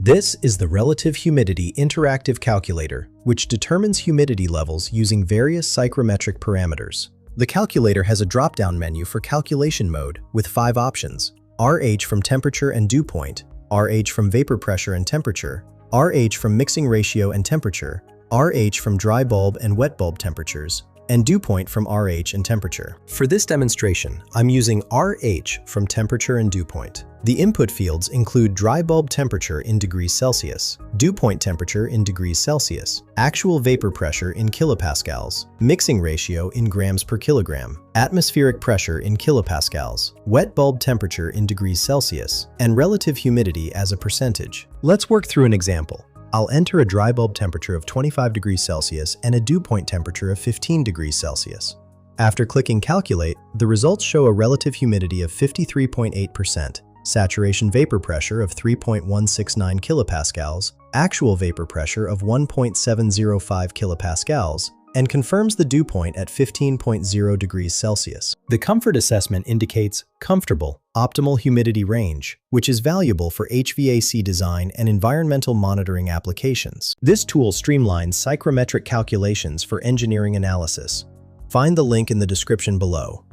This is the Relative Humidity Interactive Calculator, which determines humidity levels using various psychrometric parameters. The calculator has a drop-down menu for calculation mode with 5 options: RH from temperature and dew point, RH from vapor pressure and temperature, RH from mixing ratio and temperature, RH from dry bulb and wet bulb temperatures, and dew point from RH and temperature. For this demonstration, I'm using RH from temperature and dew point. The input fields include dry bulb temperature in degrees Celsius, dew point temperature in degrees Celsius, actual vapor pressure in kilopascals, mixing ratio in grams per kilogram, atmospheric pressure in kilopascals, wet bulb temperature in degrees Celsius, and relative humidity as a percentage. Let's work through an example. I'll enter a dry bulb temperature of 25 degrees Celsius and a dew point temperature of 15 degrees Celsius. After clicking Calculate, the results show a relative humidity of 53.8%, saturation vapor pressure of 3.169 kilopascals, actual vapor pressure of 1.705 kilopascals, and confirms the dew point at 15.0 degrees Celsius. The comfort assessment indicates comfortable, optimal humidity range, which is valuable for HVAC design and environmental monitoring applications. This tool streamlines psychrometric calculations for engineering analysis. Find the link in the description below.